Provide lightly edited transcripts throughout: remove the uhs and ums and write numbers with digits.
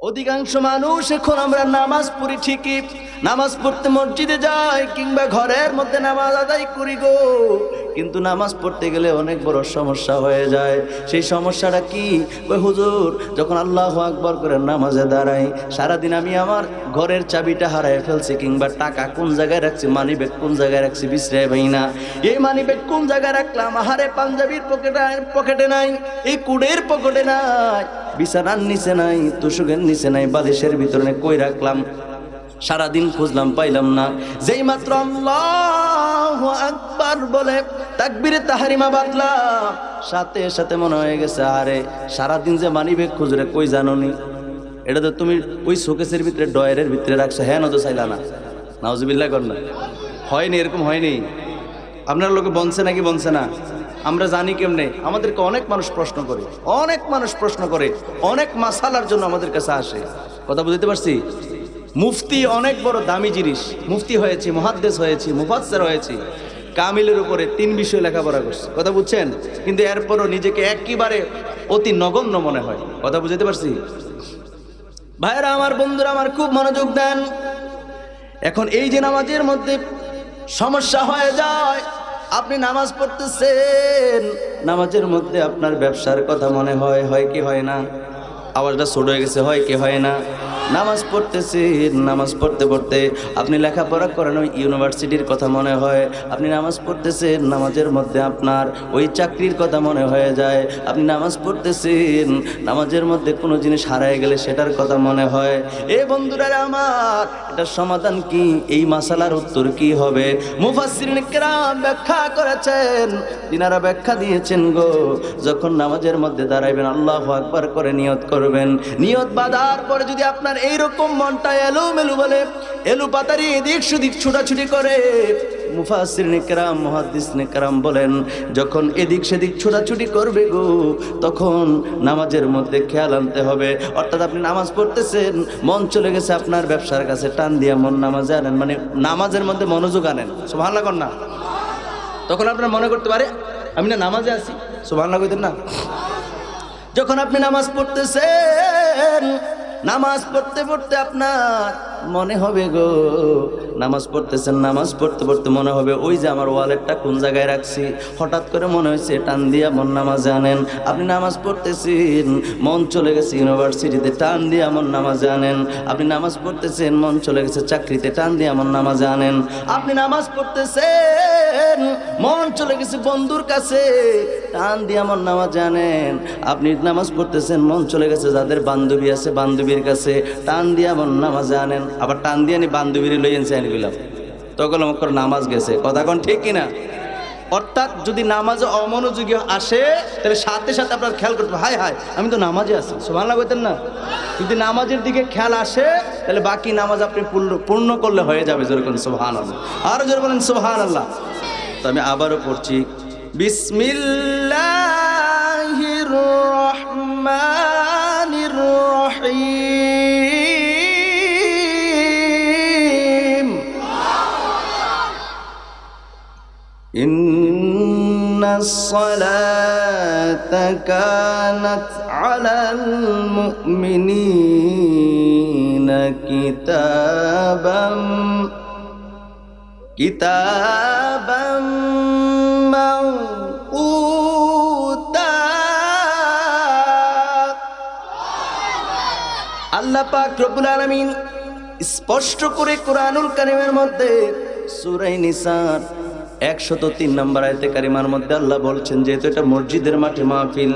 অধিকাংশ মানুষ এখন আমরা নামাজ পড়ি ঠিকই, নামাজ পড়তে মসজিদে যাই কিংবা ঘরের মধ্যে নামাজ আদায় করি গো, কিন্তু নামাজ পড়তে গেলে অনেক বড় সমস্যা হয়ে যায়। সেই সমস্যাটা কি? ওই হুজুর, যখন আল্লাহু আকবার করে নামাজে দাঁড়াই, সারাদিন আমি আমার ঘরের চাবিটা হারায় ফেলছি কিংবা টাকা কোন জায়গায় রাখছি, মানি ব্যাগ কোন জায়গায় রাখছি বিশ্রায় পাই না। এই মানি ব্যাগ কোন জায়গায় রাখলাম, আহারে পাঞ্জাবির পকেটে নাই, এই কুড়ের পকেটে নাই, বিছানার নিচে নাই, তুষকের নিচে নাই, বালিশের ভিতরে কই রাখলাম। সারাদিন খুঁজলাম, পাইলাম না। যেই মাত্র আল্লাহু আকবার বলে তাকবীরে তাহরিমা বাঁধলাম, সাথে সাথে মনে হয়ে গেছে আরে সারাদিন যে মানিব্যাগ খুঁজরে কই জানোনি, এটা তো তুমি ওই শোকেসের ভিতরে ডয়ারের ভিতরে রাখছো। হ্যাঁ, নতো চাইলা না, নাউজুবিল্লাহ কর না। হয়নি, এরকম হয়নি। আপনার লোকে বনছে নাকি বনছে না আমরা জানি কেমনে। আমাদেরকে অনেক মানুষ প্রশ্ন করে, অনেক মাসালার জন্য আমাদের কাছে আসে। কথা বুঝতে পারছি? মুফতি অনেক বড় দামি জিনিস, মুফতি হয়েছি, মুহাদ্দিস হয়েছি, মুফাসসির হয়েছি, কামিলের উপরে 3 বিষয় লেখাপড়া করছি। কথা বুঝছেন? কিন্তু এরপরও নিজেকে একেবারে অতি নগণ্য মনে হয়। কথা বুঝতে পারছি? ভাইরা আমার, বন্ধুরা আমার, খুব মনোযোগ দেন। এখন এই যে নামাজের মধ্যে সমস্যা হয়ে যায়, আপনি নামাজ পড়তেছেন, নামাজের মধ্যে আপনার ব্যবসার কথা মনে হয়, হয় কি হয় না? আওয়াজটা ছোট হয়ে গেছে, হয় কি হয় না? নামাজ পড়তেছেন, নামাজ পড়তে পড়তে আপনি লেখাপড়া করেন ওই ইউনিভার্সিটির কথা মনে হয়। আপনি নামাজ পড়তেছেন, নামাজের মধ্যে আপনার ওই চাকরির কথা মনে হয়ে যায়। আপনি নামাজ পড়তেছেন, নামাজের মধ্যে কোনো জিনিস হারায় গেলে সেটার কথা মনে হয়। এ বন্ধুরা আমার, এটার সমাধান কি? এই মাসালার উত্তর কি হবে? মুফাসসিরিন কিরাম ব্যাখ্যা করেছেন, তিনারা ব্যাখ্যা দিয়েছেন গো, যখন নামাজের মধ্যে দাঁড়াইবেন আল্লাহু আকবার করে নিয়ত করবেন। নিয়ত বাঁধার পরে যদি আপনার এইরকম মনটা এলোমেলো বলে, এলু পাতারি এদিক সেদিক ছোটাছুটি করে, মুফাসসিরিন কিরাম, মুহাদ্দিসিন কিরাম বলেন, যখন এদিক সেদিক ছোটাছুটি করবে গো, তখন নামাজের মধ্যে খেয়াল আনতে হবে। অর্থাৎ আপনি নামাজ পড়তেছেন, মন চলে গেছে আপনার ব্যবসার কাছে, টান দিয়ে মন নামাজে আনেন, মানে নামাজের মধ্যে মনোযোগ আনেন। সুবহানাল্লাহ কর না। তখন আপনার মনে করতে পারে আমি না নামাজে আছি। সুবহানাল্লাহ কইতেন না? যখন আপনি নামাজ পড়তেছেন, নামাজ পড়তে পড়তে আপনার মনে হবে গো, নামাজ পড়তেছেন, নামাজ পড়তে পড়তে মনে হবে ওই যে আমার ওয়ালেটটা কোন জায়গায় রাখছি, হঠাৎ করে মনে হয়েছে, টান দিয়া মন নামাজে আনেন। আপনি নামাজ পড়তেছেন, মন চলে গেছে ইউনিভার্সিটিতে, টান দিয়া মন নামাজে আনেন। আপনি নামাজ পড়তেছেন, মন চলে গেছে চাকরিতে, টান দিয়া মন নামাজে আনেন। আপনি নামাজ পড়তেছেন, মন চলে গেছে বন্ধুর কাছে, টান দিয়া মন নামাজে আনেন। আপনি নামাজ পড়তেছেন, মন চলে গেছে যাদের বান্ধবী আছে বান্ধবীর কাছে, টান দিয়া মন নামাজে আনেন। আবার টান দিয়ে আনি বান্ধবীর লইয়েন চাইনি গেলাম, তখন আমার নামাজ গেছে। কথা কোন ঠিক কিনা? অর্থাৎ যদি নামাজে অমনোযোগী আসে, তাহলে সাথে সাথে আপনার খেয়াল করতে হবে, হায় হায় আমি তো নামাজে আছি। সুবহানাল্লাহ বলতেন না? যদি নামাজের দিকে খেয়াল আসে, তাহলে বাকি নামাজ আপনি পূর্ণ করলে হয়ে যাবে। যেরকম সুবহানাল্লাহ, আরো জোরে বলেন সুবহানাল্লাহ। তো আমি আবারও পড়ছি, বিসমিল্লাহির রহমানির রহিম। ইন্নাস সালাতা কানাত আলাল মুমিনিনা কিতাবাম মাওকুতা। আল্লাহ পাক রব্বুল আলামিন স্পষ্ট করে কোরআনুল কারীমের মধ্যে সূরা নিসার 103 নম্বর আয়াতে কারিমার মধ্যে আল্লাহ বলছেন, যেহেতু এটা মসজিদের মাঠে মাহফিল,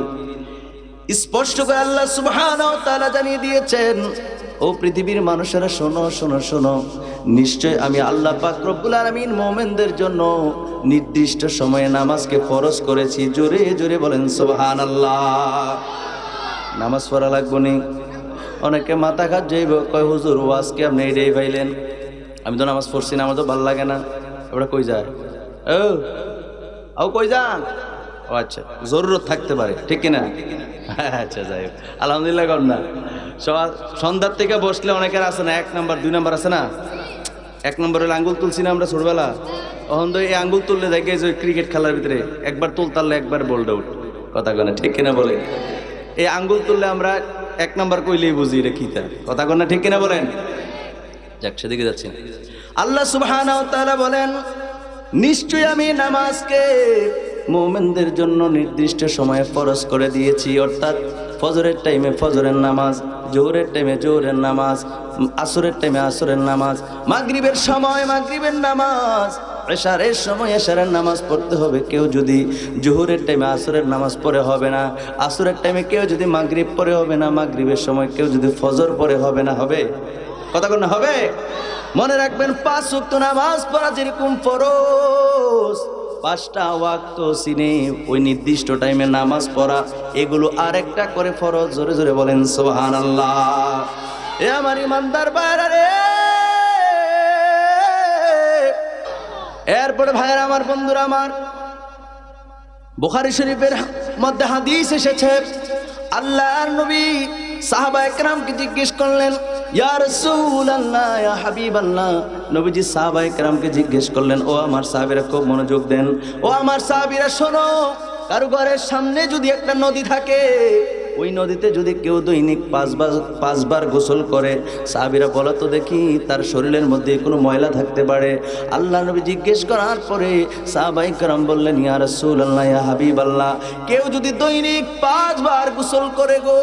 স্পষ্ট করে আল্লাহ সুবহানাহু ওয়া তাআলা জানিয়ে দিয়েছেন, ও পৃথিবীর মানুষেরা শোনো শোনো শোনো, নিশ্চয় আমি আল্লাহ পাক রব্বুল আলামিন মুমিনদের জন্য নির্দিষ্ট সময়ে নামাজকে ফরজ করেছি। জোরে জোরে বলেন সুবহানাল্লাহ। নামাজ পড়া লাগবে নি? অনেকে মাথা খাট যাইব, কয় হুজুর ওয়াজকে আপনি এটাই পাইলেন, আমি তো নামাজ পড়ছি না, আমার তো ভালো লাগে না। এবার কই যায়? ও কই যান? ও আচ্ছা, জরুরত থাকতে পারে, ঠিক কিনা? আচ্ছা, যাই হোক, আলহামদুলিল্লাহ। কর না, সন্ধ্যার থেকে বসলে অনেকের আছে না, 1 নম্বর 2 নম্বর আছে না। 1 নম্বরের আঙ্গুল তুলছি না আমরা ছোটবেলা, তখন তো এই আঙ্গুল তুললে দেখে যে ক্রিকেট খেলার ভিতরে একবার তুলতারলে একবার বোল্ড আউট। কথা কেনা ঠিক কিনা বলে? এই আঙ্গুল তুললে আমরা এক নাম্বার কইলেই বুঝি রে কিতা কথা কন না ঠিক কিনা বলেন। যাক সেদিকে যাচ্ছি। আল্লাহ সুবহানাহু ওয়া তাআলা বলেন, নিশ্চয়ই আমি নামাজকে মুমিনদের জন্য নির্দিষ্ট সময়ে ফরজ করে দিয়েছি, অর্থাৎ ফজরের টাইমে ফজরের নামাজ, জোহরের টাইমে জোহরের নামাজ, আসরের টাইমে আসরের নামাজ, মাগরিবের সময় মাগরিবের নামাজ, এশারের সময় এশারের নামাজ পড়তে হবে। কেউ যদি জোহরের টাইমে আসরের নামাজ পড়ে হবে না, আসরের টাইমে কেউ যদি মাগরিব পড়ে হবে না, মাগরিবের সময় কেউ যদি ফজর পড়ে হবে না। হবে কথা কোন হবে? মনে রাখবেন 5 ওয়াক্ত নামাজ পড়া যেরকম ফরজ, 5টা ওয়াক্ত সিনে ওই নির্দিষ্ট টাইমে নামাজ পড়া, এগুলো আরেকটা করে ফরজ। জোরে জোরে বলেন সুবহানাল্লাহ। এ আমার ইমানদার ভাইরা রে, এরপরে ভাইরা আমার, বন্ধুরা আমার, বুখারী শরীফের মধ্যে হাদিস এসেছে, আল্লাহর নবী সাহাবা একরামকে জিজ্ঞেস করলেন, ইয়া রাসূলুল্লাহ, ইয়া হাবিবাল্লাহ। নবীজি সাহাবা একরামকে জিজ্ঞেস করলেন, ও আমার সাহাবীরা খুব মনোযোগ দেন, ও আমার সাহাবীরা শোনো, কারো ঘরের সামনে যদি একটা নদী থাকে, ওই নদীতে যদি কেউ দৈনিক 5 বার গোসল করে, সাহাবীরা বলো তো দেখি তার শরীরের মধ্যে কোনো ময়লা থাকতে পারে? আল্লাহ নবী জিজ্ঞেস করার পরে সাহাবায়ে কেরাম বললেন, ইয়া রাসূলুল্লাহ, ইয়া হাবিবাল্লাহ, কেউ যদি দৈনিক 5 বার গোসল করে গো,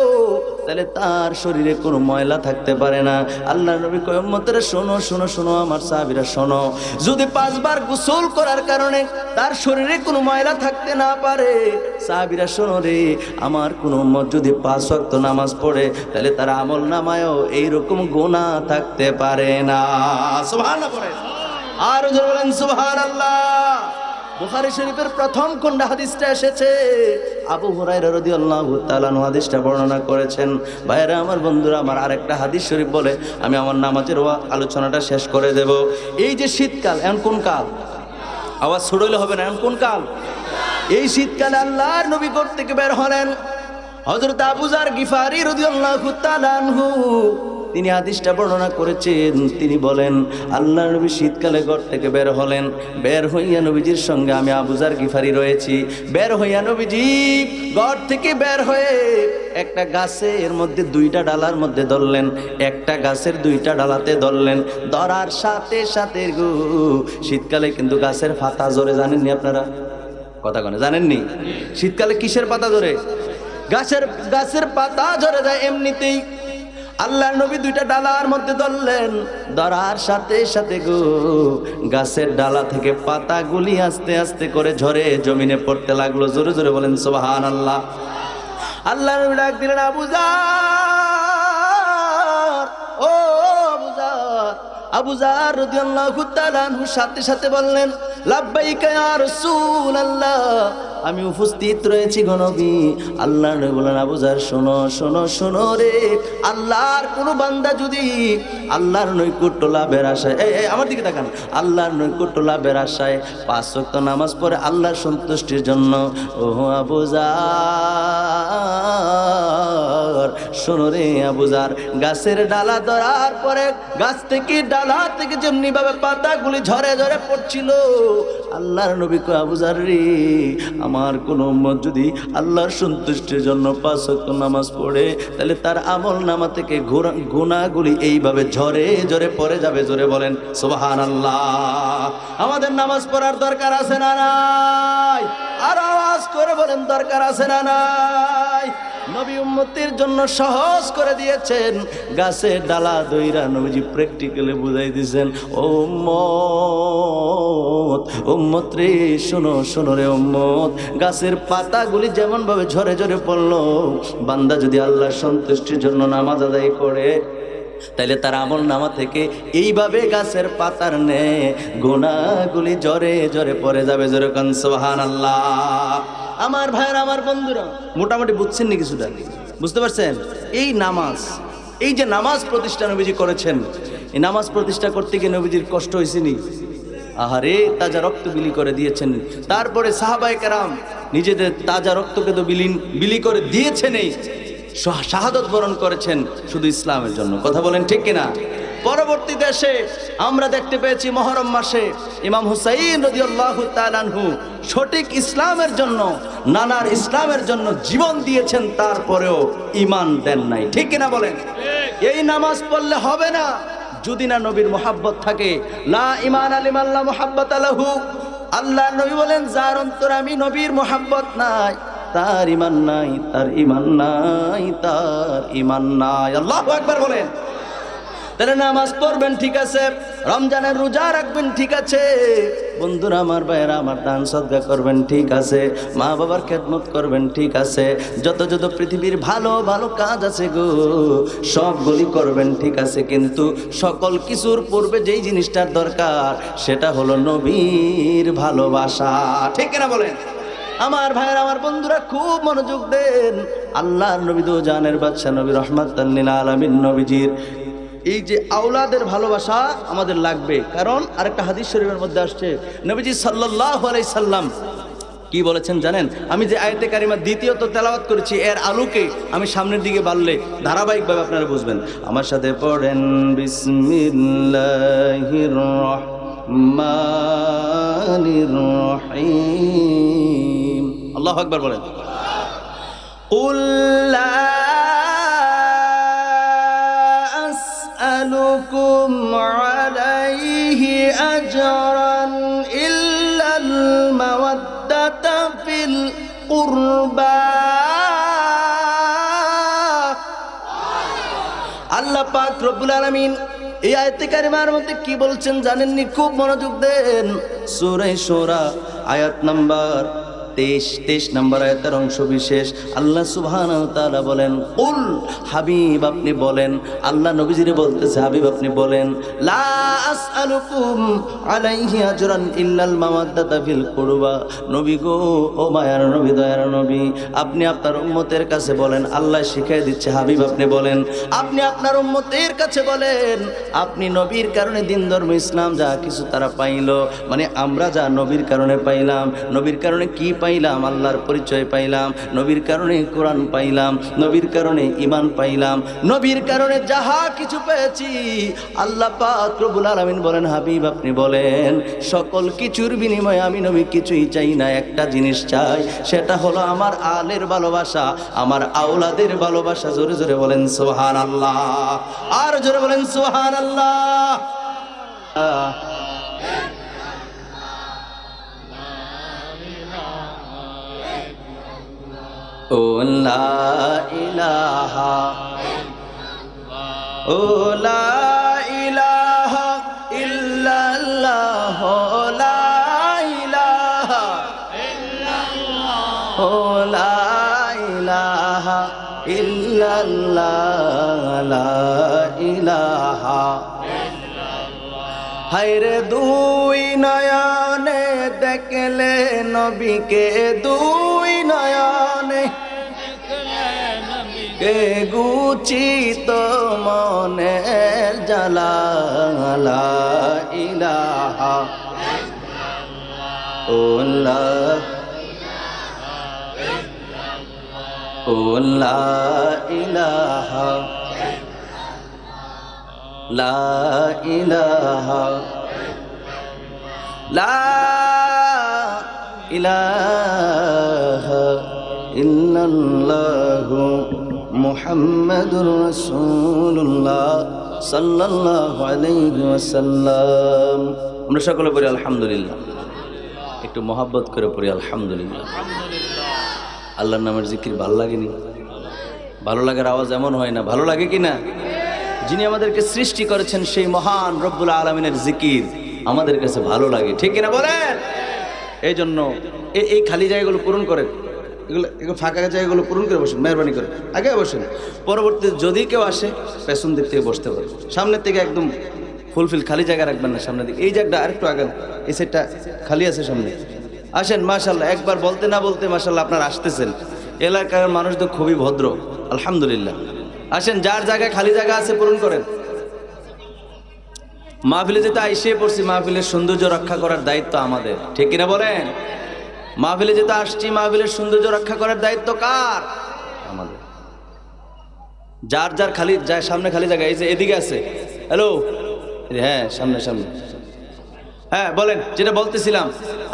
তাহলে তার শরীরে কোনো ময়লা থাকতে পারে না। আল্লাহ নবী কয়, উম্মতেরা শোনো শোনো শোনো, আমার সাহাবীরা শোনো, যদি 5 বার গোসল করার কারণে তার শরীরে কোনো ময়লা থাকতে না পারে, সাহাবীরা শোনো রে, আমার কোনো উম্মত যদি 5 ওয়াক্ত নামাজ পড়ে, তাহলে তার আমল নামায়ও এইরকম গুনাহ থাকতে পারে না। সুবহানাল্লাহ পড়েন, আর জোরে বলেন সুবহানাল্লাহ। বুখারী শরীফের প্রথম খণ্ডে হাদিসটা এসেছে, আবু হুরায়রা রাদিয়াল্লাহু তাআলা হাদিসটা বর্ণনা করেছেন। ভাইরা আমার, বন্ধুরা আমার, আরেকটা হাদিস শরীফ বলে আমি আমার নামাজের আলোচনাটা শেষ করে দেব। এই যে শীতকাল, এখন কোন কাল? আওয়াজ ছড়াইলে হবে না, এখন কোন কাল? এই শীতকালে আল্লাহর নবী ঘর থেকে বের হলেন। হযরত আবু যার গিফারি রাদিয়াল্লাহু তাআলা আনহু তিনি হাদিসটা বর্ণনা করেছেন। তিনি বলেন, আল্লাহর নবী শীতকালে ঘর থেকে বের হলেন, বের হইয়া নবীজির সঙ্গে আমি আবু যার গিফারি রয়েছি। বের হইয়া নবীজি ঘর থেকে বের হয়ে একটা গাছের মধ্যে 2টা ডালার মধ্যে ধরলেন, একটা গাছের 2টা ডালাতে ধরলেন। ধরার সাথে সাথে গো, শীতকালে কিন্তু গাছের পাতা ঝরে, জানেননি আপনারা? কথা কনে জানেননি? শীতকালে কিসের পাতা ঝরে? গাছের পাতা ঝরে যায় এমনিতেই। আল্লাহর নবী 2টা ডালার মধ্যে ধরলেন, ধরার সাথে সাথে গো, গাছের ডালা থেকে পাতাগুলি আস্তে আস্তে করে ঝরে জমিনে পড়তে লাগলো। জোরে জোরে বলেন সুবহানাল্লাহ। আল্লাহর নবী ডাক দিলেন, আবু যার, ও আবু যার। আবু যার রাদিয়াল্লাহু তাআলা আনহু সাথে সাথে বললেন, লাব্বাইকা ইয়া রাসূলুল্লাহ, আমি উপস্থিত রয়েছি গো নবী। আল্লাহর নবী বলেন, আবু যার শোনো শোনো শোনো রে, আল্লাহর কোন বান্দা যদি আল্লাহর নৈকট্য লাভের আশায়, আমার দিকে তাকান, আল্লাহর নৈকট্য লাভের আশায় 5 ওয়াক্ত নামাজ পড়ে আল্লাহর সন্তুষ্টির জন্য, ও আবু যার শোনো রে আবু যার, গাছের ডালা ধরার পরে গাছ থেকে ডালা থেকে যেমনি ভাবে পাতাগুলি ঝরে ঝরে পড়ছিল, আল্লাহর নবী কয়, আবু যার রে, আমার কোন উম্মত যদি আল্লাহর সন্তুষ্টির জন্য 5 ওয়াক্ত নামাজ পড়ে, তাহলে তার আমল নামা থেকে গুনাহগুলি এইভাবে ঝরে ঝরে পড়ে যাবে। জোরে বলেন সুবহানাল্লাহ। আমাদের নামাজ পড়ার দরকার আছে না নাই? আর আওয়াজ করে বলেন, দরকার আছে না নাই? নবী উম্মতের জন্য সহজ করে দিয়েছেন, গাছের ডালা দইরা নবীজি প্র্যাকটিক্যালি বুঝাই দিয়েছেন, ও উম্মত, উম্মত রে শোনো শোনো রে উম্মত, গাছের পাতাগুলি যেমন ভাবে ঝরে ঝরে পড়লো, বান্দা যদি আল্লাহর সন্তুষ্টির জন্য নামাজ আদায় করে, তাইলে তার আমল নামা থেকে এইভাবে গাছের পাতার নে গুনাহগুলি ঝরে ঝরে পড়ে যাবে। জোরে কোন সুবহানাল্লাহ। আমার ভাইরা, আমার বন্ধুরা, মোটামুটি বুঝছেন নি? কিছুটা বুঝতে পারছেন? এই নামাজ, এই যে নামাজ প্রতিষ্ঠা নবীজি করেছেন, এই নামাজ প্রতিষ্ঠা করতে গিয়ে নবীজির কষ্ট হয়েছে নি? আহারে, তাজা রক্ত বিলি করে দিয়েছেন। তারপরে সাহাবায়ে কেরাম নিজেদের তাজা রক্তকে তো বিলি করে দিয়েছেন, এই শাহাদত বরণ করেছেন শুধু ইসলামের জন্য। কথা বলেন ঠিক কিনা? পরবর্তী দেশে আমরা দেখতে পেয়েছি মুহররম মাসে ইমাম হুসাইন রাদিয়াল্লাহু তাআলা আনহু সঠিক ইসলামের জন্য, নানার ইসলামের জন্য জীবন দিয়েছেন, তারপরেও ঈমান দেন নাই। ঠিক কিনা বলেন? এই নামাজ পড়লে হবে না যদি না নবীর মুহাব্বত থাকে। লা ঈমানা লিমান লা মুহাব্বাতা লাহু। আল্লাহ নবী বলেন, যার অন্তরে আমি নবীর মুহাব্বত নাই তার ঈমান নাই, তার ঈমান নাই, তার ঈমান নাই। আল্লাহু আকবার বলেন। তাহলে নামাজ পড়বেন ঠিক আছে, রমজানের রোজা রাখবেন ঠিক আছে, বন্ধুরা আমার, ভাইয়েরা আমার, দান সদকা করবেন ঠিক আছে, মা বাবার খেদমত করবেন ঠিক আছে, যত যত পৃথিবীর ভালো ভালো কাজ আছে গো সবগুলি করবেন ঠিক আছে, কিন্তু সকল কিছুর পূর্বে যেই জিনিসটার দরকার সেটা হলো নবীর ভালোবাসা। ঠিক কিনা বলেন? আমার ভাইয়েরা আমার, বন্ধুরা খুব মনোযোগ দেন। আল্লাহর নবী দো জানের বাদশা নবী রহমাতাল লিল আলামিন নবীজির এই যে আওলাদের ভালোবাসা আমাদের লাগবে। কারণ আরেকটা হাদিস শরীফের মধ্যে আসছে, নবীজি সাল্লাল্লাহু আলাইহি সাল্লাম কি বলেছেন জানেন? আমি যে আয়াতে কারিমা দ্বিতীয়ত তেলাওয়াত করেছি এর আলোকে আমি সামনের দিকে বাড়লে ধারাবাহিকভাবে আপনারা বুঝবেন। আমার সাথে পড়েন, বিসমিল্লাহির রহমানির রহিম। আল্লাহু আকবার বলেন। কুল লা আসআলুকুম আলাইহি আজরান ইল্লাল মাওয়াদ্দাতা ফিল কুরবা। আল্লাহ পাক রব্বুল আলামিন এই আয়াতে কারিমার মধ্যে কি বলছেন জানেননি? খুব মনোযোগ দেন। সূরা শূরা আয়াত নাম্বার 23 নম্বর আয়াতের অংশ বিশেষ আল্লাহ সুবহানাহু ওয়া তাআলা বলেন, কুল, হাবিব আপনি বলেন, আল্লাহ নবীজিরে বলতেছে, হাবিব আপনি বলেন, লা আসআলুকুম আলাইহি আজরান ইল্লাল মাওয়াদ্দাতা ফিল কুরবা। নবী গো, ও মায়ার নবী, দয়ার নবী, আপনি আপনার উম্মতের কাছে বলেন, আল্লাহ শিখিয়ে দিচ্ছে, হাবিব আপনি বলেন, আপনি আপনার উম্মতের কাছে বলেন, আপনি নবীর কারণে দিন ধর্ম ইসলাম যা কিছু তারা পাইল, মানে আমরা যা নবীর কারণে পাইলাম, নবীর কারণে কি পাইলাম? আল্লাহর পরিচয় পাইলাম, নবীর কারণে কোরআন পাইলাম, নবীর কারণে ঈমান পাইলাম, নবীর কারণে যাহা কিছু পেয়েছি, আল্লাহ পাক রব্বুল আলামিন বলেন, হাবিব আপনি বলেন, সকল কিছুর বিনিময়ে আমি নবী কিছুই চাই না, একটা জিনিস চাই, সেটা হলো আমার আলের ভালোবাসা, আমার আওলাদের ভালোবাসা। জোরে জোরে বলেন সুবহানাল্লাহ, আর জোরে বলেন সুবহানাল্লাহ। ও লা ইলাহা, ও লা ইলাহা ইল্লাল্লাহ, লা ইলাহা ইল্লাল্লাহ, ও লা ইলাহা ইল্লাল্লাহ, লা ইলাহা ইল্লাল্লাহ। হায়রে দুই নয়নে দেখলে নবীকে, দুই নয়নে কে গুচিত মনের জ্বালা, লা ইলাহা ও লা, ও লা ইলাহা, লা ইলাহা, লা ইলাহা ইল্লাল্লাহু মুহাম্মাদুর রাসূলুল্লাহ সাল্লাল্লাহু আলাইহি ওয়াসাল্লাম। আমরা সকলে পড়ি আলহামদুলিল্লাহ। একটু মহব্বত করে পড়ি আলহামদুলিল্লাহ। আল্লাহর নামের জিকির ভালো লাগেনি? ভালো লাগার আওয়াজ এমন হয় না, ভালো লাগে কি না? যিনি আমাদেরকে সৃষ্টি করেছেন সেই মহান রব্বুল আলামিনের জিকির আমাদের কাছে ভালো লাগে। ঠিক কিনা বলেন? এই জন্য এই খালি জায়গাগুলো পূরণ করেন, এগুলো ফাঁকা জায়গাগুলো পূরণ করে বসেন, মেহরবানি করে আগে বসেন। পরবর্তী যদি কেউ আসে পেছন দিক থেকে বসতে পারে, সামনের থেকে একদম ফুলফিল খালি জায়গা রাখবেন না। সামনের দিকে এই জায়গাটা আরেকটু আগে, এই সাইডটা খালি আছে সামনে। আসেন, মাশাআল্লাহ, একবার বলতে না বলতে মাশাআল্লাহ আপনারা আসতেছেন। এলাকার মানুষ তো খুবই ভদ্র, আলহামদুলিল্লাহ। আসেন, যার জায়গায় খালি জায়গা আছে পূরণ করেন। মাহফিলে যেতে আইসে পড়ছি, মাহফিলের সৌন্দর্য রক্ষা করার দায়িত্ব আমাদের। ঠিক কিনা বলেন? মাহফিলে যেতে আসছি, মাহফিলের সৌন্দর্য রক্ষা করার দায়িত্ব কার? আমাদের। যার যার খালি যায় সামনে খালি জায়গা, এই যে এদিকে আছে, হ্যালো, হ্যাঁ সামনে সামনে, হ্যাঁ বলেন যেটা বলতেছিলাম,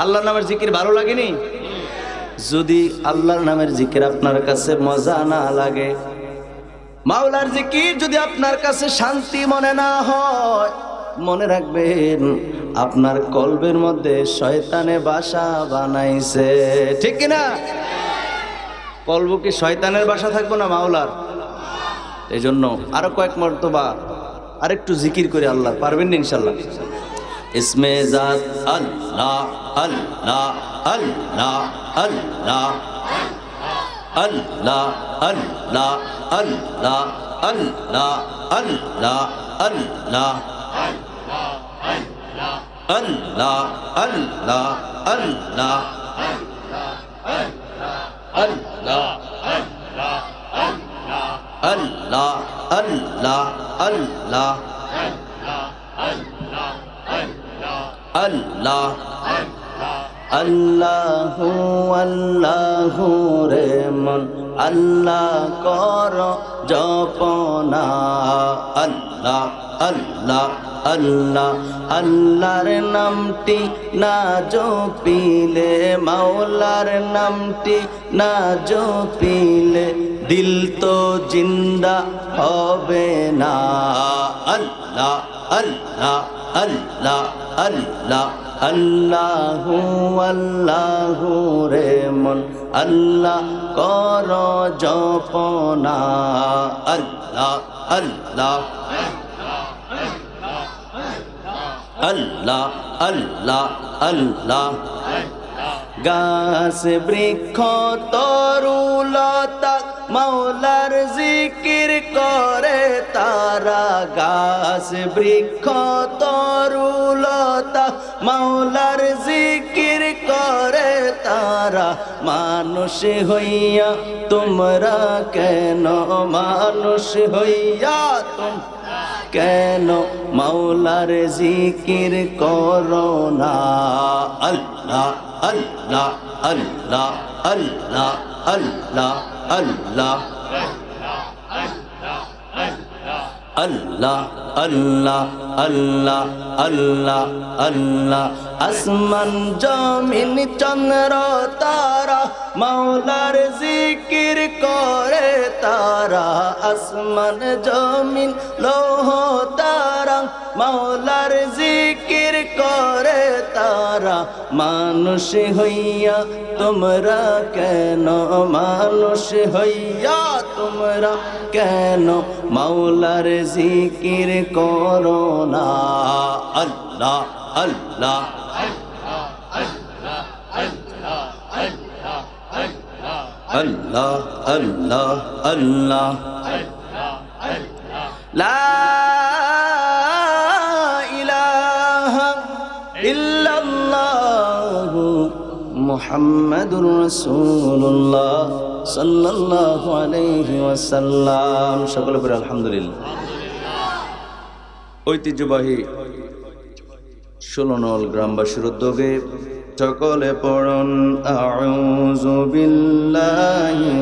আল্লাহর নামের জিকির ভালো লাগেনি? যদি আল্লাহর নামের জিকির আপনার কাছে মজা না লাগে, মাওলার জিকির যদি আপনার কাছে শান্তি মনে না হয়, মনে রাখবেন আপনার কলবের মধ্যে শয়তানে বাসা বানাইছে। ঠিক কিনা? কলব কি শয়তানের বাসা থাকবো না মাওলার? এই জন্য আরো কয়েক মর্তবা আরেকটু জিকির করে আল্লাহ পারবেন ইনশাল্লাহ। ইসমে জাত আল্লাহ আল্লাহ আল্লাহ আল্লাহ আল্লাহ আল্লাহ আল্লাহ আল্লাহ আল্লাহ আল্লাহ আল্লাহ আল্লাহ আল্লাহ আল্লাহ আল্লাহ আল্লাহ আল্লাহ আল্লাহ আল্লাহু আল্লাহু রে মন আল্লাহ কর জপনা। আল্লাহ আল্লাহ আল্লাহ আল্লাহর নামটি না জপিলে, মাওলার নামটি না জপিলে দিল তো জিন্দা হবে না। আল্লাহ আল্লাহ আল্লাহ আল্লাহ আল্লাহু আল্লাহু রে মন আল্লাহ কর জপনা। আল্লাহ আল্লাহ আল্লাহ আল্লাহ আল্লাহ গাছ বৃক্ষ তরুলতা মাওলার জিকির করে তারা। গাছ বৃক্ষ তরুলতা মাওলার জিকির করে তারা। মানুষ হইয়া তোমরা কেন, মানুষ হইয়া কেন মাওলার জিকির করো না। আল্লাহ আল্লাহ আল্লাহ আল্লাহ আল্লাহ আল্লাহ আল্লাহ আল্লাহ আল্লাহ আল্লাহ আল্লাহ আসমান জমিন চন্দ্র তারা মাওলার জিকির করে তারা। আসমান জমিন লৌহ তারা মাওলার জিকির করে তারা। মানুষ হইয়া তোমরা কেন, মানুষ হইয়া তোমরা কেন মাওলার জিকির করো না। আল্লাহ আল্লাহ আল্লাহ আল্লাহ আল্লাহ লা ইলাহা ইল্লাল্লাহু মুহাম্মাদুর রাসূলুল্লাহ সাল্লাল্লাহু আলাইহি ওয়াসাল্লাম। সকলে বলে আলহামদুলিল্লাহ। ঐতিহ্যবাহী 16 নল গ্রামবাসীর উদ্যোগে সকলে পড়ুন আউযু বিল্লাহি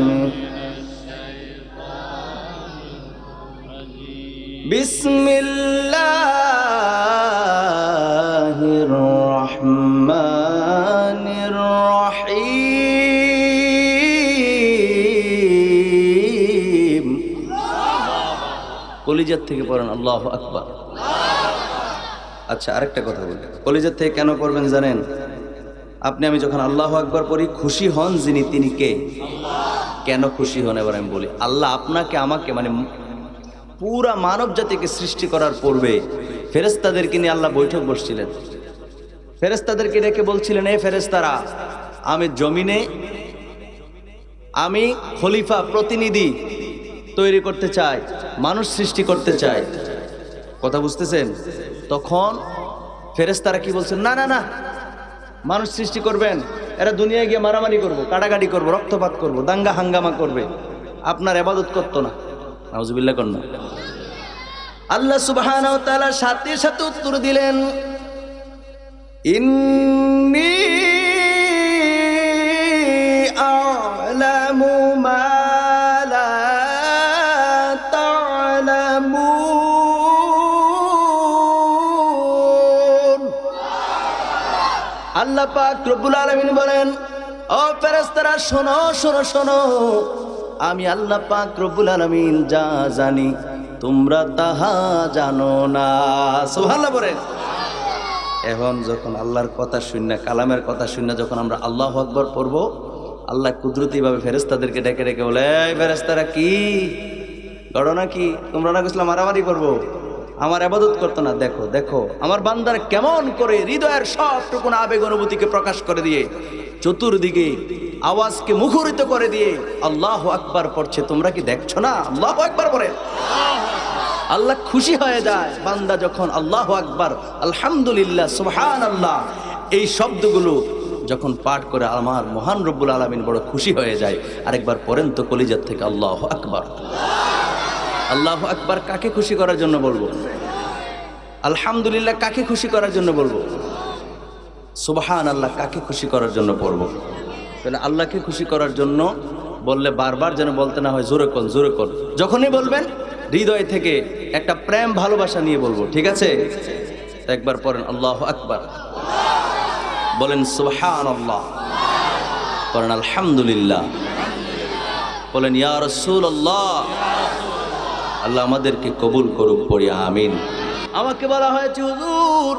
বিসমিল্লাহির রহমানির রহিম। কলিজার থেকে পড়েন আল্লাহু আকবার। আচ্ছা আরেকটা কথা বলি, কলিজার থেকে কেন পড়বেন জানেন? আপনি আমি যখন আল্লাহু আকবার পড়ি খুশি হন যিনি, তিনি কে? কেন খুশি হন এবার আমি বলি। আল্লাহ আপনাকে আমাকে মানে পুরা মানব জাতিকে সৃষ্টি করার পূর্বে ফেরেশতাদেরকে নিয়ে আল্লাহ বৈঠক বসছিলেন। ফেরেশতাদেরকে ডেকে বলছিলেন, এ ফেরেশতারা, আমি জমিনে আমি খলিফা প্রতিনিধি তৈরি করতে চাই, মানুষ সৃষ্টি করতে চাই। কথা বুঝতেছেন? তখন ফেরেশতারা কি বলছেন? না না না, মানুষ সৃষ্টি করবেন, এরা দুনিয়ায় গিয়ে মারামারি করবো, কাটাকাটি করবো, রক্তপাত করবো, দাঙ্গা হাঙ্গামা করবে, আপনার ইবাদত করতো না। নাউজুবিল্লাহ কন্যা। আল্লাহ সুবহানাহু ওয়া তাআলা সাথে সাথে উত্তর দিলেন, ইন্নী আ'লামু মা লা তা'লামুন। আল্লাহ পাক রব্বুল আলামিন বলেন, ও ফেরেশতারা শোনো শোনো শোনো, আমি আল্লাহ পাক রব্বুল আলামিন যা জানি তোমরা তাহা জানো না। সুবহানাল্লাহ বলেন। এখন যখন আল্লাহর কথা শুননা, কালামের কথা শুননা যখন আমরা আল্লাহু আকবার পড়বো, আল্লাহ কুদরতিভাবে ফেরেশতাদেরকে ডেকে ডেকে বলে, এই ফেরেশতারা কি ঘটনা কি? তোমরা না কইছিলা মারামারি করবো, আমার ইবাদত করতো না? দেখো দেখো আমার বান্দার কেমন করে হৃদয়ের সবটুকুন আবেগ অনুভূতিকে প্রকাশ করে দিয়ে চতুর্দিকে আওয়াজকে মুখরিত করে দিয়ে আল্লাহু আকবার পড়ছে, তোমরা কি দেখছো না? আল্লাহু আকবার বলে আল্লাহ খুশি হয়ে যায় বান্দা যখন আল্লাহু আকবার, আলহামদুলিল্লাহ, সুবহানাল্লাহ এই শব্দগুলো যখন পাঠ করে আমার মহান রব্বুল আলামিন বড় খুশি হয়ে যায়। আরেকবার পড়েন তো কলিজার থেকে আল্লাহু আকবার। আল্লাহু আকবার কাকে খুশি করার জন্য বলবো? আলহামদুলিল্লাহ কাকে খুশি করার জন্য বলবো? সুবহানাল্লাহ কাকে খুশি করার জন্য পড়বো? তাহলে আল্লাহকে খুশি করার জন্য বললে বারবার যেন বলতে না হয় জোরে কোন জোরে কোন। যখনই বলবেন হৃদয় থেকে একটা প্রেম ভালোবাসা নিয়ে বলবো, ঠিক আছে? একবার পড়েন আল্লাহু আকবার, বলেন সুবহানাল্লাহ, বলেন আলহামদুলিল্লাহ, বলেন ইয়া রাসূলুল্লাহ। আল্লাহ আমাদেরকে কবুল করুক, পড়ি আমিন। আমাকে বলা হয়েছে হুজুর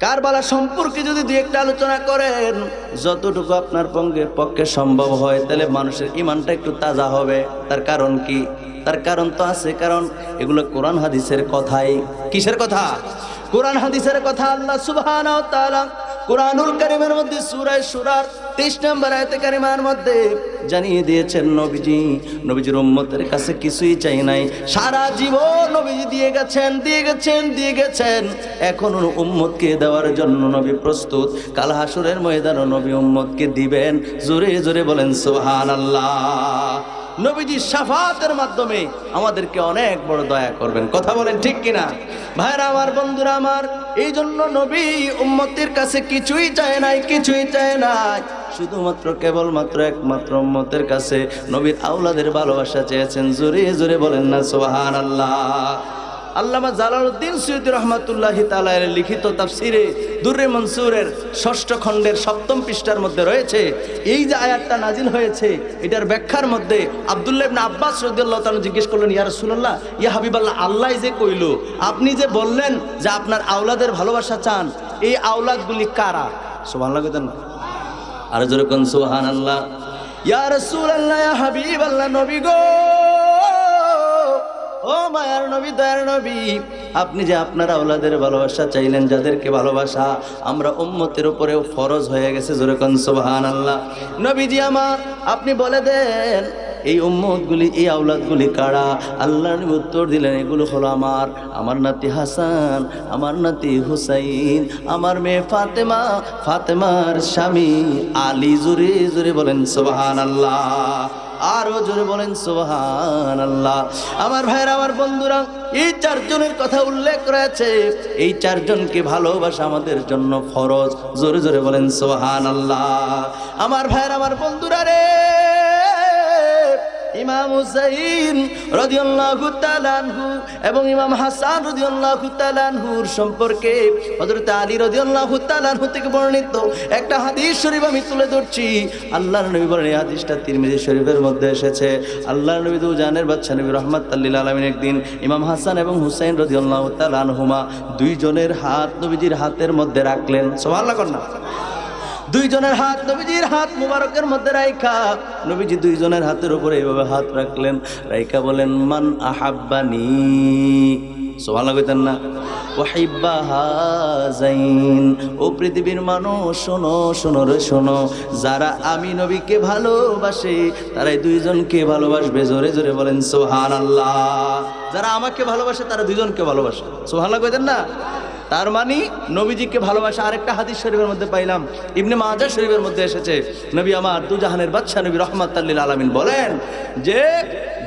কারবালা সম্পর্কে যদি দুই একটা আলোচনা করেন, যতটুকু আপনার পক্ষে সম্ভব হয়, তাহলে মানুষের ঈমানটা একটু তাজা হবে। তার কারণ কি? তার কারণ তো আছে, কারণ এগুলো কোরআন হাদিসের কথাই। কিসের কথা? কোরআন হাদিসের কথা। আল্লাহ সুবহানাহু ওয়া তাআলা কুরআনুল কারীমের মধ্যে সূরা সূরার 23 নম্বর আয়াতে কারিমার মধ্যে জানিয়ে দিয়েছেন নবীজির উম্মতের কাছে কিছুই চাই নাই, সারা জীবন নবীজি দিয়ে গেছেন। এখন উম্মতকে দেওয়ার জন্য নবী প্রস্তুত। কাল হাসরের ময়দানে নবী উম্মতকে দিবেন। জোরে জোরে বলেন সুবহানাল্লাহ। নবীজি শাফাতের মাধ্যমে আমাদেরকে অনেক বড় দয়া করবেন। কথা বলেন ঠিক কিনা? ভাইরা আমার, বন্ধুরা আমার, এই জন্য নবী উম্মতের কাছে কিছুই চায় নাই, শুধুমাত্র কেবলমাত্র একমাত্র উম্মতের কাছে নবীর আওলাদের ভালোবাসা চেয়েছেন। জোরে জোরে বলেন না সুবহানাল্লাহ। আল্লামা জালালউদ্দিন সৈয়দী রাহমাতুল্লাহি তাআলা এর লিখিত তাফসিরে দুররে মনসুরের ৬ষ্ঠ খণ্ডের ৭ম পৃষ্ঠার মধ্যে রয়েছে, এই যে আয়াতটা নাজিল হয়েছে এটার ব্যাখ্যার মধ্যে আব্দুল্লাহ ইবনে আব্বাস রাদিয়াল্লাহু তাআলা জিজ্ঞেস করলেন, ইয়া রাসূলুল্লাহ, ইয়া হাবিবাল্লাহ, আল্লাহ যে কইল, আপনি যে বললেন যে আপনার আওলাদের ভালোবাসা চান, এই আওলাদগুলি কারা? সুবহানাল্লাহ কইতেন না? আর জোরে কোন সুবহানাল্লাহ। ইয়া রাসূলুল্লাহ, ইয়া হাবিবাল্লাহ, নবী গো, ও মায়ার নবী, দয়ার নবী, আপনি যে আপনার আওলাদের ভালোবাসা চাইলেন, যাদেরকে ভালোবাসা আমরা উম্মতের উপরেও ফরজ হয়ে গেছে। জোরে কোন সুবহানাল্লাহ। নবীজি আমার, আপনি বলে দেন এই উম্মতগুলি, এই আওলাদগুলি কারা? আল্লাহর নবী উত্তর দিলেন, এগুলো হলো আমার নাতি হাসান, আমার নাতি হুসাইন, আমার মেয়ে ফাতেমা, ফাতেমার স্বামী আলী। জোরে জোরে বলেন সুবহানাল্লাহ, আরো জোরে বলেন সুবহানাল্লাহ। আমার ভাইরা, আমার বন্ধুরা, এই চারজনের কথা উল্লেখ রয়েছে। এই চারজনকে ভালোবাসা আমাদের জন্য ফরজ। জোরে জোরে বলেন সুবহানাল্লাহ। আমার ভাইরা, আমার বন্ধুরা রে, ইমাম হুসাইন রাদিয়াল্লাহু তাআলা আনহু এবং ইমাম হাসান রাদিয়াল্লাহু তাআলা আনহুর সম্পর্কে হযরত আলী রাদিয়াল্লাহু তাআলা আনহু থেকে বর্ণিত একটা হাদিস শরীফ আমি তুলে ধরছি। আল্লাহর নবী বলেন, এই হাদিসটা তিরমিজি শরীফের মধ্যে এসেছে। আল্লাহর নবী দুজানের বাদশা নবী রাহমাতুল লিল আলামিন একদিন ইমাম হাসান এবং হুসাইন রাদিয়াল্লাহু তাআলা আনহুমা দুইজনের হাত নবীজির হাতের মধ্যে রাখলেন। সুবহানাল্লাহ কর না? দুইজনের হাত নবীজির হাত মুবারকের মধ্যে রাইখা নবীজি দুইজনের হাতের উপরে এইভাবে হাত রাখলেন, রাইখা বলেন, মান আহাব্বানি, সুবহানাল্লাহ কইতেন না? ওয়াহিব্বা হাযাইন, ও পৃথিবীর মানুষ শোনো, শোনো রে শোনো, যারা আমি নবীকে ভালোবাসে তারাই দুইজনকে ভালোবাসবে। জোরে জোরে বলেন সুবহানাল্লাহ। যারা আমাকে ভালোবাসে তারা দুইজনকে ভালোবাসে। সুবহানাল্লাহ কইতেন না? তার মানে নবীজিকে ভালোবাসা। আরেকটা হাদিস শরীফের মধ্যে পাইলাম, ইবনে মাজাহ শরীফের মধ্যে এসেছে, নবী আমার দুজাহানের বাদশা নবী রাহমাতুল লিল আলামিন বলেন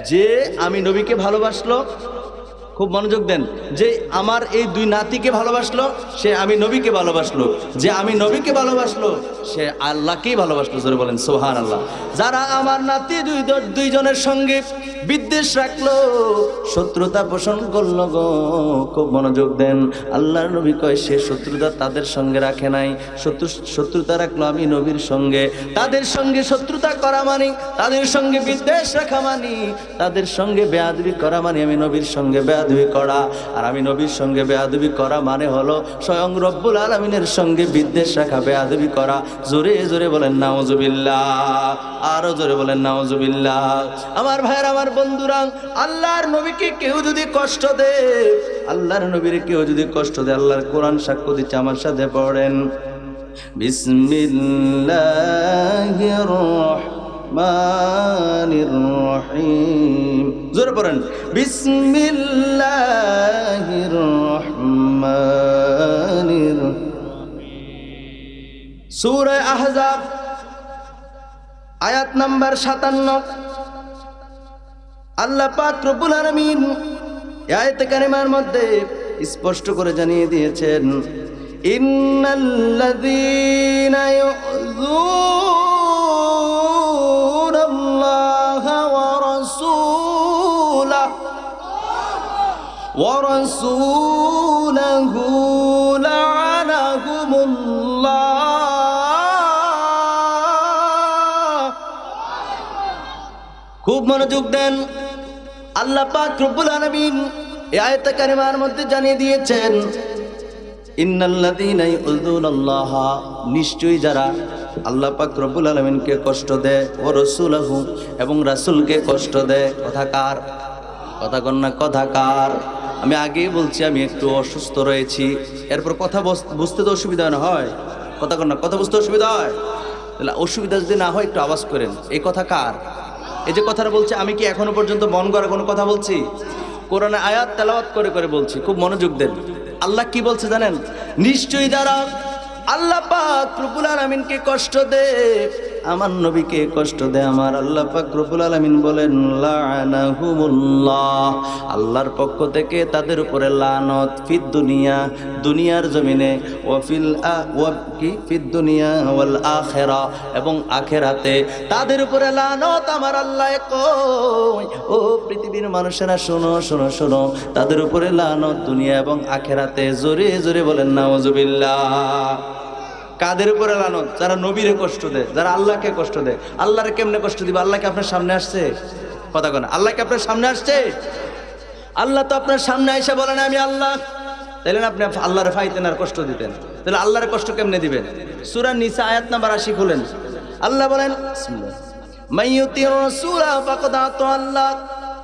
যে আমি নবীকে ভালোবাসলো খুব মনোযোগ দেন, যে আমার এই দুই নাতিকে ভালোবাসলো সে আমি নবীকে ভালোবাসলো, যে আমি নবীকে ভালোবাসলো সে আল্লাহকেই ভালোবাসলো। জোরে বলেন সুবহানাল্লাহ। যারা আমার নাতি দুইজনের সঙ্গে বিদ্বেষ রাখলো, শত্রুতা পোষণ করলো গো, খুব মনোযোগ দেন, আল্লাহর নবী কয় সে শত্রুতা তাদের সঙ্গে রাখে নাই, শত্রুতা রাখলো আমি নবীর সঙ্গে। তাদের সঙ্গে শত্রুতা করা মানে, তাদের সঙ্গে বিদ্বেষ রাখা মানে, তাদের সঙ্গে বেয়াদবি করা মানে আমি নবীর সঙ্গে বেয়াদবি করা। আর আমি নবীর সঙ্গে বেয়াদবি করা মানে হলো স্বয়ং রব্বুল আলামিনের সঙ্গে বিদ্বেষ রাখা, বেয়াদবি করা। জোরে জোরে বলেন নাউজুবিল্লাহ, আরো জোরে বলেন নাউজুবিল্লাহ। আমার ভাইয়ের, আমার বন্ধুরা, আল্লাহর নবীকে কেউ যদি কষ্ট দেয়, আল্লাহর নবীর কেউ যদি কষ্ট দেয়, আল্লাহর কোরআন সাক্ষ্য দিচ্ছে, আমার সাথে পড়েন বিসমিল্লাহির রহমানির রহিম। জোরে পড়েন বিসমিল্লাহির রহমানির রহিম। সূরা আহজাব আয়াত নাম্বার 57। আল্লাহ পাক রব্বুল আলামিন এই আয়াতে কারিমার মধ্যে স্পষ্ট করে জানিয়ে দিয়েছেন, ইন্নাল্লাযীনা ইউযুনাল্লাহা ওয়া রাসূলাহু লা'নাহুমুল্লাহ। খুব মনোযোগ দেন, আল্লাহ পাক রব্বুল আলামিন এই আয়াতে কারিমার মধ্যে জানিয়ে দিয়েছেন, ইন্নাল্লাযীনা ইউযুনাল্লাহা, নিশ্চয়ই যারা আল্লাহ পাক রব্বুল আলামিনকে কষ্ট দেয়, ও রাসূলহু, এবং রাসূলকে কষ্ট দেয়। কথাকার কথা কন্যা কথাকার। আমি আগেই বলছি আমি একটু অসুস্থ রয়েছি, এরপর কথা বুঝতে তো অসুবিধা হয়, কথা কন্যা কথা বুঝতে অসুবিধা হয়, তাহলে অসুবিধা যদি না হয় একটু আওয়াজ করেন। এই কথা কার? এই যে কথাটা বলছে, আমি কি এখনো পর্যন্ত মন করা কোনো কথা বলছি? কোরআনে আয়াত তেলাওয়াত করে করে বলছি, খুব মনোযোগ দেন। আল্লাহ কি বলছে জানেন? নিশ্চয়ই যারা আল্লাহ পাক রব্বুল আলামিনকে কষ্ট দেয়, আমার নবীকে কষ্ট দেয়, আমার আল্লাহ পাক রব্বুল আলামিন বলেন লা'নাহুমুল্লাহ, আল্লাহর পক্ষ থেকে তাদের উপরে লানত, ফিদ দুনিয়া, দুনিয়ার জমিনে, ফিদ দুনিয়া ওয়াল আখিরা, এবং আখিরাতে তাদের উপরে লানত। আমার আল্লাহ কয়, ও পৃথিবীর মানুষেরা শোনো শোনো শোনো, তাদের উপরে লানত দুনিয়া এবং আখিরাতে। জোরে জোরে বলেন নাউজুবিল্লাহ। কাদের উপরে লানত? যারা নবীরে কষ্ট দেয়, যারা আল্লাহকে কষ্ট দেয়। আল্লাহরে কেমনে কষ্ট দিবে? আল্লাহকে আপনার সামনে আসছে? কথা বলেন, আল্লাহকে আপনার সামনে আসছে? আল্লাহ তো আপনার সামনে এসে বলেন আমি আল্লাহ, তাইলে আপনি আল্লাহরে ফাইতেন আর কষ্ট দিতেন, তাহলে আল্লাহরে কষ্ট কেমনে দিবেন? সূরা নিসা আয়াত নাম্বার 80 খুলেন। আল্লাহ বলেন মাইয়ুতির রাসূলা ফাকাদ আতা আল্লাহ।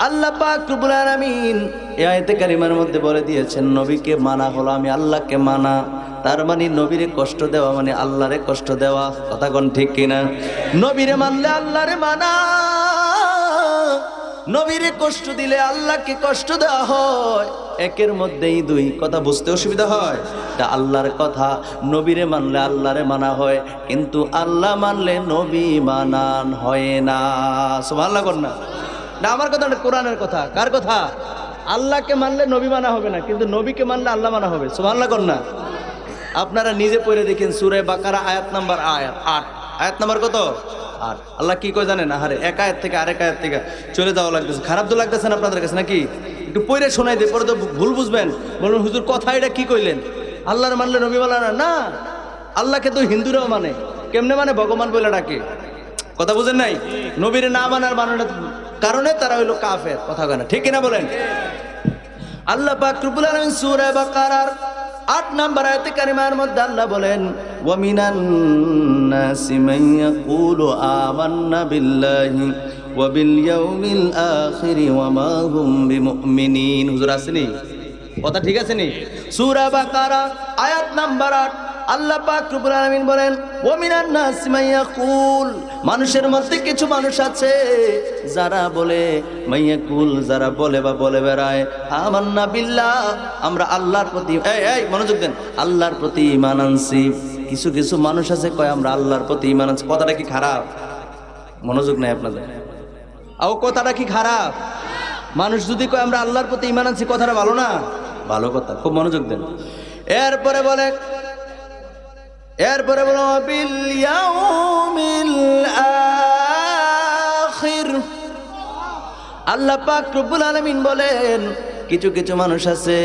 আল্লাহ পাক রব্বুল আলামিন এই আয়াতে কারিমার মধ্যে বলে দিয়েছেন, নবীকে মানা হলো আমি আল্লাহকে মানা। তার মানে নবীরে কষ্ট দেওয়া মানে আল্লাহরে কষ্ট দেওয়া। কথা কোন ঠিক কিনা? নবীরে মানলে আল্লাহরে মানা, নবীরে কষ্ট দিলে আল্লাহকে কষ্ট দেওয়া হয়। একের মধ্যেই দুই। কথা বুঝতে অসুবিধা হয়? তা আল্লাহর কথা, নবীরে মানলে আল্লাহরে মানা হয়, কিন্তু আল্লাহ মানলে নবী মানান হয় না। সুবহানাল্লাহ কর না। না আমার কথা না, কোরআনের কথা। কার কথা? আল্লাহকে মানলে নবী মানা হবে না, কিন্তু নবীকে মানলে আল্লাহ মানা হবে। সুবহানাল্লাহ কর না। আপনারা নিজে পড়ে দেখেন সূরা বাকারা আয়াত নাম্বার 8। আয়াত নাম্বার কত? 8। আল্লাহ কি কয় জানেন? আহারে, এক আয়াত থেকে আরেক আয়াত থেকে চলে যাওয়া লাগতেছে। খারাপ তো লাগতেছে না আপনাদের কাছে নাকি? একটু পড়ে শোনাই দে, পরে তো ভুল বুঝবেন, বলুন হুজুর কথা এটা কি কইলেন? আল্লাহর মানলে নবী মানা না। আল্লাহকে তো হিন্দুরাও মানে। কেমনে মানে? ভগবান বলে ডাকে। কথা বুঝেন নাই? নবীর না মানার কারণে তারা হইলো কাফের। কথা কয় না, ঠিক কিনা বলেন? আল্লাহ পাক রব্বুল আলামিন সূরা বাকারার 8 নম্বর আয়াতে কারিমার মধ্যে আল্লাহ বলেন, ওয়া মিনান নাসি মান ইয়াকুলু আমান্না বিল্লাহি ওয়া বিল ইয়াউমিল আখির ওয়া মা হুম বিমুমিনিন। হুজুর আসেনি? কথা ঠিক আছে নি? সূরা বাকারা আয়াত নাম্বার 8 আল্লাহ পাক রব্বুল আলামিন বলেন, ওয়া মিনান নাসি মান ইয়াকুল, মানুষের মধ্যে কিছু মানুষ আছে যারা বলে, মাইয়াকুল, যারা বলে বা বলে বেড়ায়, আমান্না বিল্লাহ, আমরা আল্লাহর প্রতি, এই মনোযোগ দেন, আল্লাহর প্রতি ঈমান আনছি। কিছু কিছু মানুষ আছে কয় আমরা আল্লাহর প্রতি ঈমান আনছি। কথাটা কি খারাপ? মনোযোগ নাই আপনাদের? কথাটা কি খারাপ? মানুষ যদি কয় আমরা আল্লাহর প্রতি ঈমান আনছি, কথাটা ভালো না? ভালো কথা, খুব মনোযোগ দেন। এরপরে বলে বিল ইয়াউমিল আখির। আল্লাহ পাক রব্বুল আলামিন বলেন কিছু কিছু মানুষ আছে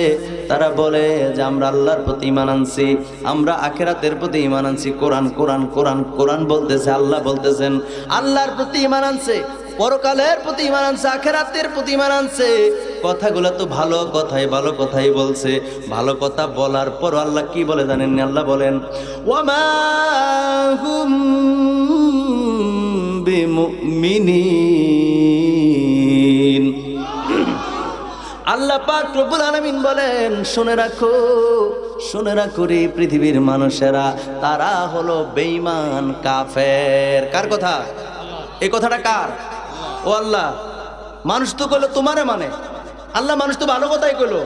তারা বলে যে আমরা আল্লাহর প্রতি ঈমান আনছি, আমরা আখিরাতের প্রতি ঈমান আনছি। কোরআন কোরআন কোরআন কোরআন বলতেছে, আল্লাহ বলতেছেন আল্লাহর প্রতি ঈমান আনছে, পরকালের প্রতি ঈমান আনছে, আখিরাতের প্রতি ঈমান আনছে। কথাগুলো তো ভালো কথাই বলছে। ভালো কথা বলার পর আল্লাহ কি বলে জানেন? আল্লাহ বলেন ওয়ামা হুম বিমুমিনিন। আল্লাহ পাক রব্বুল আলামিন বলেন শুনে রাখো রে পৃথিবীর মানুষেরা, তারা হলো বেঈমান কাফের। কার কথা? এই কথাটা কার? ও আল্লাহ। মানুষ তো কইলো তোমারে মানে, আল্লাহ মানুষ তো ভালো কথাই কইলো,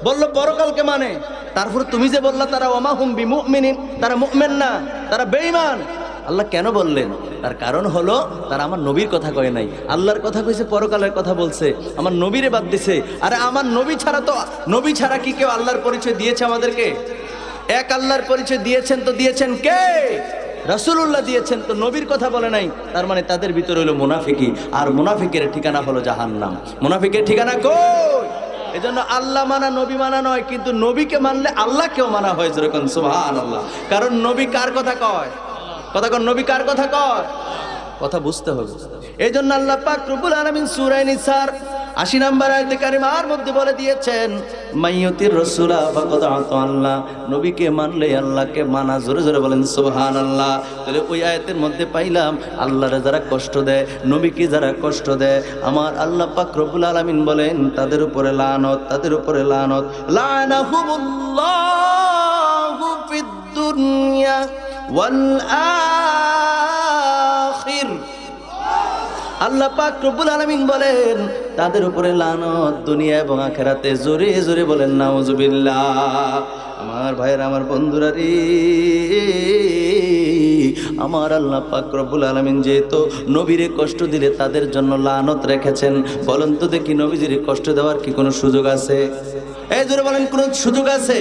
বললো পরকালকে মানে, তারপর তুমি যে বললা তারা ওয়ামা হুম বিমুমিনিন, তারা মুমিন না, তারা বেঈমান। আল্লাহ কেন বললেন? তার কারণ হলো তারা আমার নবীর কথা কয় নাই, আল্লাহর কথা কইছে, পরকালের কথা বলছে, আমার নবীরে বাদ দিছে। আরে আমার নবী ছাড়া কি কেউ আল্লাহর পরিচয় দিয়েছে আমাদেরকে? এক আল্লাহর পরিচয় দিয়েছেন তো দিয়েছেন কে? রাসূলুল্লাহ দিয়েছেন, তো নবীর কথা বলে নাই। তার মানে তাদের ভিতরে হলো মুনাফিকি, আর মুনাফিকের ঠিকানা হলো জাহান্নাম। মুনাফিকের ঠিকানা কই? এজন্য আল্লাহ মানা নবী মানা নয়, কিন্তু নবীকে মানলে আল্লাহকেও মানা হয়, যেরকম সুবহানাল্লাহ। কারণ নবী কার কথা কয়? কথা কন, নবী কার কথা কয়? কথা বুঝতে হবে। এই জন্য আল্লাহ পাক রব্বুল আলামিন সূরা নিসার ৮০ নম্বর আয়াতে কারিমার মধ্যে বলে দিয়েছেন মাইয়ুতির রাসূলা ফাকাদ আতা আল্লাহ, নবীকে মানলে আল্লাহকে মানা। জোরে জোরে বলেন সুবহানাল্লাহ। তাহলে ওই আয়াতের মধ্যে পাইলাম আল্লাহরে যারা কষ্ট দেয়, নবীকে যারা কষ্ট দেয়, আমার আল্লাহ পাক রব্বুল আলামিন বলেন তাদের উপরে লানত, তাদের উপরে লানত। লানাহুমুল্লাহু ফিদ দুনিয়া ওয়াল আখির। আল্লাহ পাক রব্বুল আলামিন বলেন তাদের উপরে লানত দুনিয়া এবং আখিরাতে। জোরে জোরে বলেন নাউজুবিল্লাহ। আমার ভাইয়েরা, আমার বন্ধুরা রে, আমার আল্লাহ পাক রব্বুল আলামিন যেহেতু নবীরে কষ্ট দিলে তাদের জন্য লানত রেখেছেন, বলেন তো দেখি নবীজিরে কষ্ট দেওয়ার কি কোনো সুযোগ আছে? এই জোরে বলেন, কোনো সুযোগ আছে?